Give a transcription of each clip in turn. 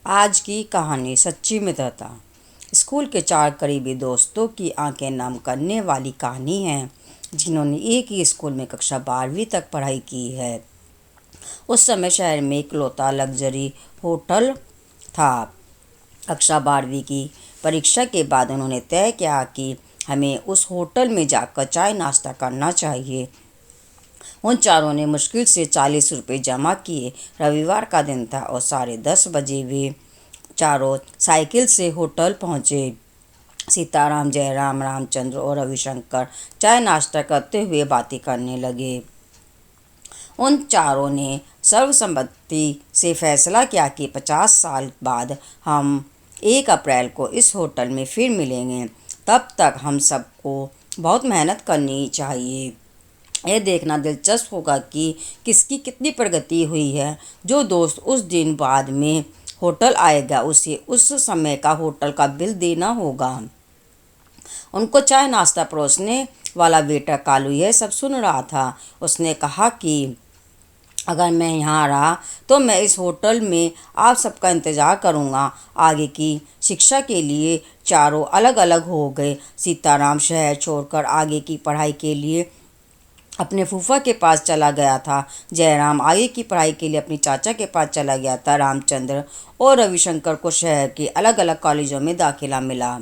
आज की कहानी सच्ची मित्रता। स्कूल के चार करीबी दोस्तों की आंखें नम करने वाली कहानी है, जिन्होंने एक ही स्कूल में कक्षा 12वीं तक पढ़ाई की है। उस समय शहर में इकलौता लग्जरी होटल था। कक्षा 12वीं की परीक्षा के बाद उन्होंने तय किया कि हमें उस होटल में जाकर चाय नाश्ता करना चाहिए। उन चारों ने मुश्किल से 40 रुपये जमा किए। रविवार का दिन था और 10:30 बजे वे चारों साइकिल से होटल पहुंचे। सीताराम, जयराम, रामचंद्र और रविशंकर चाय नाश्ता करते हुए बातें करने लगे। उन चारों ने सर्वसम्मति से फैसला किया कि 50 साल बाद हम 1 अप्रैल को इस होटल में फिर मिलेंगे। तब तक हम सबको बहुत मेहनत करनी चाहिए। यह देखना दिलचस्प होगा कि किसकी कितनी प्रगति हुई है। जो दोस्त उस दिन बाद में होटल आएगा उसे उस समय का होटल का बिल देना होगा। उनको चाय नाश्ता परोसने वाला वेटर कालू यह सब सुन रहा था। उसने कहा कि अगर मैं यहाँ रहा तो मैं इस होटल में आप सबका इंतज़ार करूँगा। आगे की शिक्षा के लिए चारों अलग अलग हो गए। सीताराम शहर छोड़कर आगे की पढ़ाई के लिए अपने फूफा के पास चला गया था। जयराम आगे की पढ़ाई के लिए अपनी चाचा के पास चला गया था। रामचंद्र और रविशंकर को शहर के अलग अलग कॉलेजों में दाखिला मिला।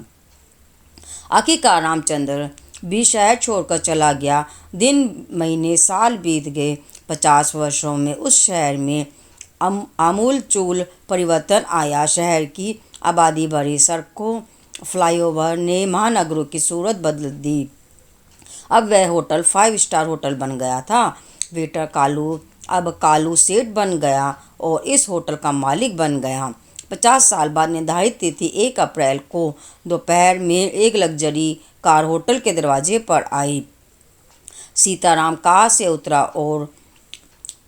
आखिरकार रामचंद्र भी शहर छोड़कर चला गया। दिन महीने साल बीत गए। 50 वर्षों में उस शहर में आमूलचूल परिवर्तन आया। शहर की आबादी बढ़ी, सड़कों फ्लाईओवर ने महानगरों की सूरत बदल दी। अब वह होटल 5 स्टार होटल बन गया था। वेटर कालू अब कालू सेठ बन गया और इस होटल का मालिक बन गया। 50 साल बाद निर्धारित तिथि 1 अप्रैल को दोपहर में एक लग्जरी कार होटल के दरवाजे पर आई। सीताराम कार से उतरा और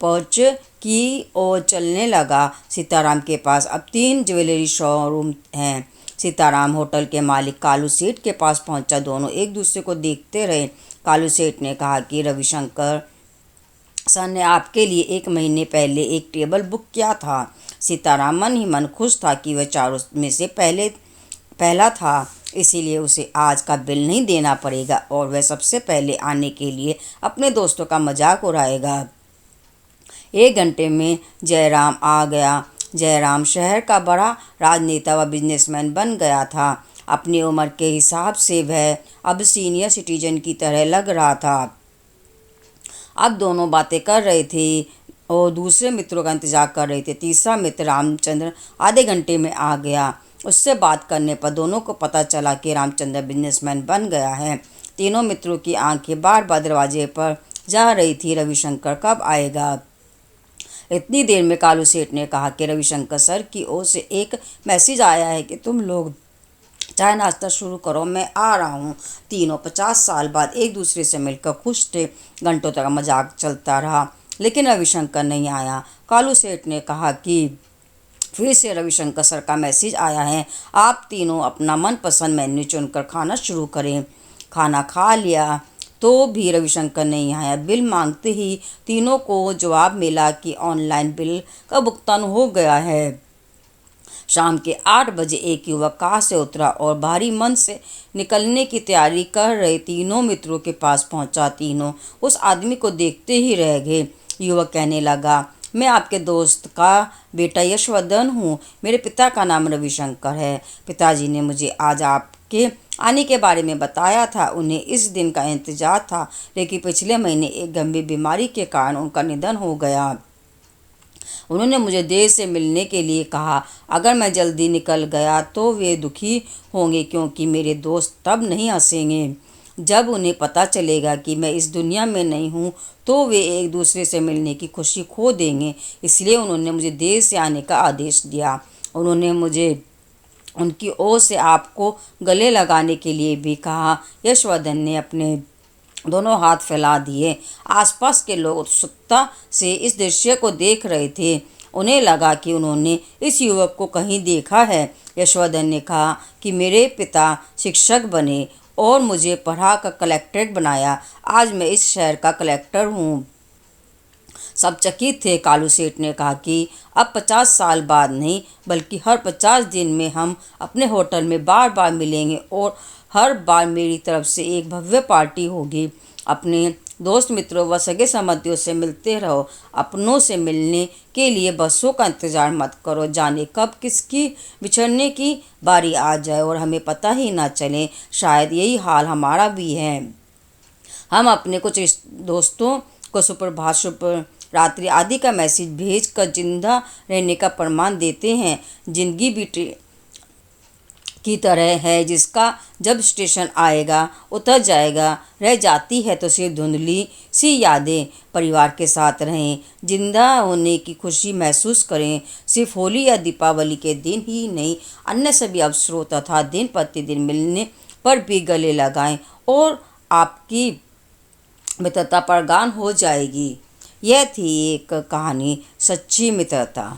पर्च की ओर चलने लगा। सीताराम के पास अब 3 ज्वेलरी शोरूम हैं। सीताराम होटल के मालिक कालू सेठ के पास पहुंचा। दोनों एक दूसरे को देखते रहे। कालू सेठ ने कहा कि रविशंकर सर ने आपके लिए 1 महीने पहले एक टेबल बुक किया था। सीताराम मन ही मन खुश था कि वह चारों में से पहला था, इसीलिए उसे आज का बिल नहीं देना पड़ेगा और वह सबसे पहले आने के लिए अपने दोस्तों का मजाक उड़ाएगा। 1 घंटे में जयराम आ गया। जयराम शहर का बड़ा राजनेता व बिजनेसमैन बन गया था। अपनी उम्र के हिसाब से वह अब सीनियर सिटीजन की तरह लग रहा था। अब दोनों बातें कर रहे थे और दूसरे मित्रों का इंतजार कर रहे थे। तीसरा मित्र रामचंद्र आधे घंटे में आ गया। उससे बात करने पर दोनों को पता चला कि रामचंद्र बिजनेसमैन बन गया है। तीनों मित्रों की आंखें बार बार दरवाजे पर जा रही थी। रविशंकर कब आएगा? इतनी देर में कालू सेठ ने कहा कि रविशंकर सर की ओर से एक मैसेज आया है कि तुम लोग चाय नाश्ता शुरू करो, मैं आ रहा हूँ। तीनों 50 साल बाद एक दूसरे से मिलकर खुश थे। घंटों तक मजाक चलता रहा, लेकिन रविशंकर नहीं आया। कालू सेठ ने कहा कि फिर से रविशंकर सर का मैसेज आया है, आप तीनों अपना मनपसंद मेन्यू चुनकर खाना शुरू करें। खाना खा लिया तो भी रविशंकर नहीं आया। बिल मांगते ही तीनों को जवाब मिला कि ऑनलाइन बिल का भुगतान हो गया है। शाम के 8 बजे एक युवक कार से उतरा और भारी मन से निकलने की तैयारी कर रहे तीनों मित्रों के पास पहुंचा। तीनों उस आदमी को देखते ही रह गए। युवक कहने लगा, मैं आपके दोस्त का बेटा यशवर्धन हूँ। मेरे पिता का नाम रविशंकर है। पिताजी ने मुझे आज आपके आने के बारे में बताया था। उन्हें इस दिन का इंतजार था, लेकिन पिछले महीने एक गंभीर बीमारी के कारण उनका निधन हो गया। उन्होंने मुझे देर से मिलने के लिए कहा। अगर मैं जल्दी निकल गया तो वे दुखी होंगे, क्योंकि मेरे दोस्त तब नहीं हंसेंगे जब उन्हें पता चलेगा कि मैं इस दुनिया में नहीं हूँ, तो वे एक दूसरे से मिलने की खुशी खो देंगे। इसलिए उन्होंने मुझे देर से आने का आदेश दिया। उन्होंने मुझे उनकी ओर से आपको गले लगाने के लिए भी कहा। यशवर्धन ने अपने दोनों हाथ फैला दिए। आसपास के लोग उत्सुकता से इस दृश्य को देख रहे थे। उन्हें लगा कि उन्होंने इस युवक को कहीं देखा है। यशवर्धन ने कहा कि मेरे पिता शिक्षक बने और मुझे पढ़ा कर कलेक्ट्रेट बनाया। आज मैं इस शहर का कलेक्टर हूँ। सब चकित थे। कालू सेठ ने कहा कि अब 50 साल बाद नहीं, बल्कि हर 50 दिन में हम अपने होटल में बार बार मिलेंगे और हर बार मेरी तरफ से एक भव्य पार्टी होगी। अपने दोस्त मित्रों व सगे संबंधियों से मिलते रहो। अपनों से मिलने के लिए बसों का इंतजार मत करो, जाने कब किसकी बिछड़ने की बारी आ जाए और हमें पता ही ना चले। शायद यही हाल हमारा भी है। हम अपने कुछ दोस्तों को सुप्रभात, शुभ रात्रि आदि का मैसेज भेजकर जिंदा रहने का प्रमाण देते हैं। जिंदगी भी की तरह है, जिसका जब स्टेशन आएगा उतर जाएगा। रह जाती है तो सिर्फ धुंधली सी यादें। परिवार के साथ रहें, जिंदा होने की खुशी महसूस करें। सिर्फ होली या दीपावली के दिन ही नहीं, अन्य सभी अवसरों तथा दिन प्रतिदिन मिलने पर भी गले लगाएं और आपकी मित्रता प्रगाढ़ हो जाएगी। यह थी एक कहानी, सच्ची मित्रता।